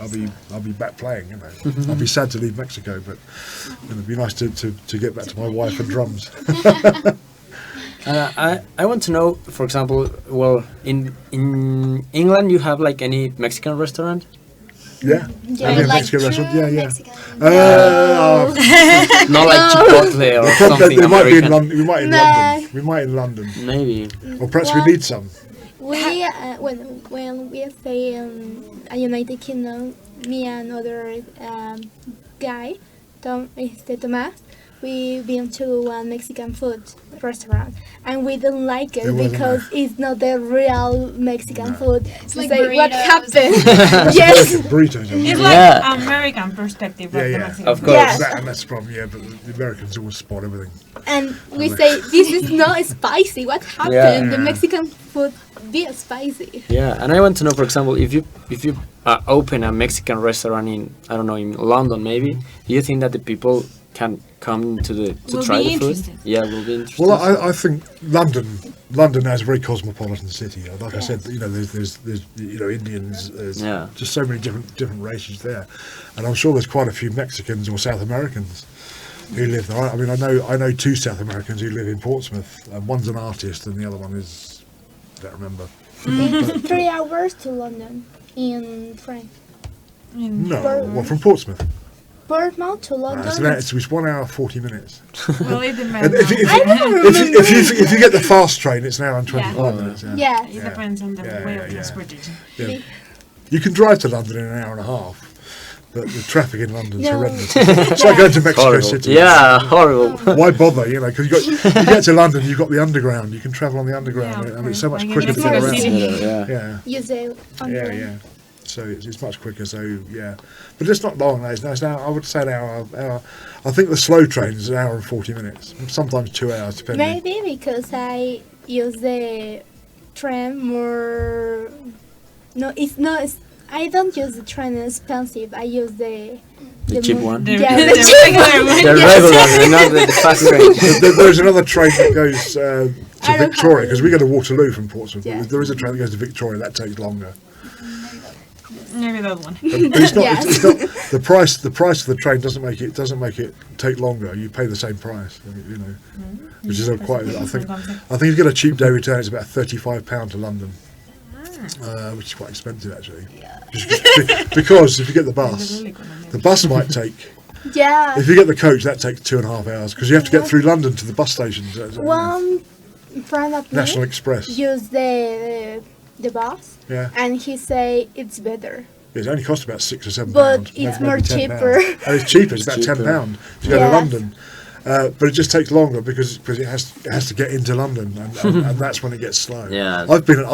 back playing. I'll be sad to leave Mexico, but it'd be nice to get back to my wife and drums. I want to know, for example, in England, you have like any Mexican restaurant? Yeah. Yeah, Have you a like Mexican restaurant? true Yeah, yeah. Mexican. Not like Chipotle or something They might be in American. London. We might in Nah. London. We might in London. Maybe. Or perhaps we Well, need some. We when we stay in United Kingdom, me and other guy, Tomás, we been to one Mexican food restaurant, and we don't like it It wasn't because it's not the real Mexican food. It's We like say, what burritos. happened? Yes. Burritos. It's Yeah. like American perspective of the Yeah. Mexican Of food. course. Yeah. And that's the problem, yeah, but the Americans always spot everything. And we say this is not spicy. What happened? The Yeah. Mexican food be spicy. Yeah, and I want to know, for example, if you open a Mexican restaurant in, I don't know, in London maybe, do you think that the people can come to Will try be the food? interested. Yeah, will be interested. Well, I think London has a very cosmopolitan city. Like I said, you know, there's you know, Indians, there's Yeah. just so many different races there, and I'm sure there's quite a few Mexicans or South Americans who live there. I mean, I know two South Americans who live in Portsmouth, and one's an artist, and the other one is, I don't remember. It's 3 hours to London in France. No, well, from Portsmouth. Bournemouth to London. It's 1 hour 40 minutes. Well, it And depends. if you get the fast train, it's an hour and 25 minutes. Yeah. Yeah. It depends on the Yeah, way yeah, of yeah. transportation. Yeah. You can drive to London in an hour and a half, but the traffic in London's No. horrendous. It's like going to Mexico Horrible. City. Yeah, horrible. Why bother? You know, because you get to London, you've got the underground. You can travel on the underground, Yeah, of and it's so much course. quicker Like to in get Mexico around. City. Yeah. Yeah, Use the yeah, yeah. So it's much quicker. So yeah, but it's not long. It's now. I would say an hour. I think the slow train is an hour and 40 minutes. Sometimes 2 hours, depending. Maybe because I use the train more. No, it's not. I don't use the train expensive. I use the cheap mo- one? The, Yeah, the the cheap regular one. The regular, not the fast train. There's another train that goes to I don't Victoria, have because we go to Waterloo from Portsmouth. Yeah. There is a train that goes to Victoria that takes longer. Maybe that one. But it's not. Yes. It's not the price. The price of the train doesn't make it take longer. You pay the same price. You know, which is quite. I think if you get a cheap day return, it's about £35 to London, which is quite expensive actually. Because if you get the bus might take. Yeah. If you get the coach, that takes 2.5 hours because you have to get through London to the bus stations. One friend of me National Express. use the bus, Yeah. and he say it's better. It only costs about £6 or £7. But maybe- it's maybe more £10. cheaper. Oh, it's cheaper. It's about It's cheaper. £10 to go Yes. to London. But it just takes longer because it has to get into London, and that's when it gets slow. Yeah. I've been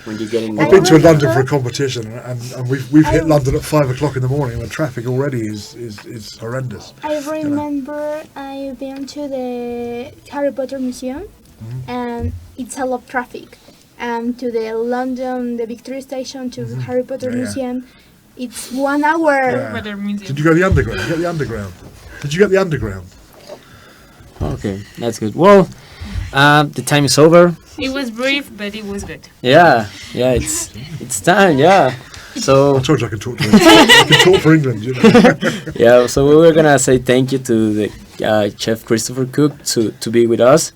When you're getting I've been to remember- London for a competition, and we've hit I- London at 5 o'clock in the morning when traffic already is horrendous. I remember I've been to the Harry Potter Museum, and it's a lot of traffic. And to the London, the Victoria Station to Harry Potter Yeah, yeah. Museum, it's 1 hour. Yeah. Weather museum. Did you go to the underground? Did you get the underground? Did you get the underground? Okay, that's good. Well, the time is over. It was brief, but it was good. Yeah, it's time. Yeah. So I told you I could talk to I can talk for England. You know. yeah, so we were gonna say thank you to the chef Christopher Cook to be with us.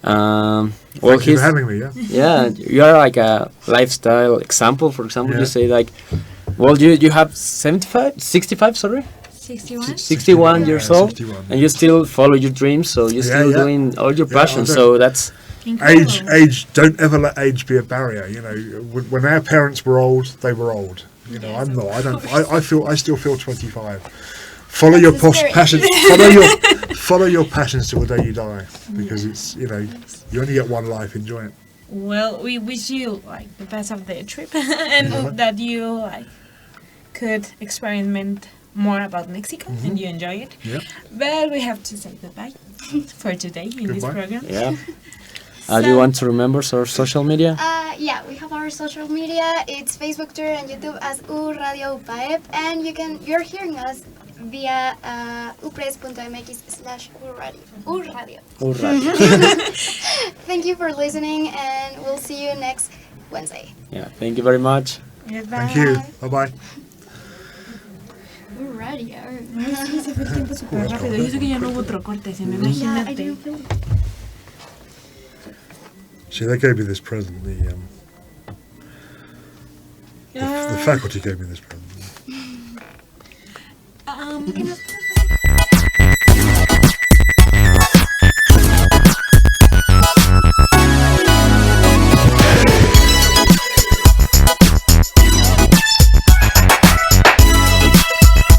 Well, Thank you he's for having me. Yeah. yeah, you are like a lifestyle example. For example, Yeah. you say like, well, you have 65, sorry, 61? 61 years old, 61. and you still follow your dreams. So you're Yeah, still yeah. doing all your Yeah, passion. I do. So that's Age. Don't ever let age be a barrier. You know, when our parents were old, they were old. You know, I'm not. I don't. I still feel 25. Follow your That's the spirit. passions. Follow your passions till the day you die, because it's you only get one life. Enjoy it. Well, we wish you like the best of the trip and hope that you like could experiment more about Mexico and you enjoy it. Yep. But we have to say goodbye for today in this Goodbye. program. yeah. Do you want to remember our social media? Yeah, we have our social media. It's Facebook, Twitter, and YouTube as Radio UPAEP, and you're hearing us via upres.mx/uradio. Thank you for listening, and we'll see you next Wednesday. Yeah. Thank you very much. Goodbye. Thank you. Bye bye. Radio. Ay, sí, se fue el tiempo súper rápido. Y eso que ya no hubo otro corte, se me Yeah, I imagínate. didn't feel See, they gave me this present. The faculty gave me this present. Que nos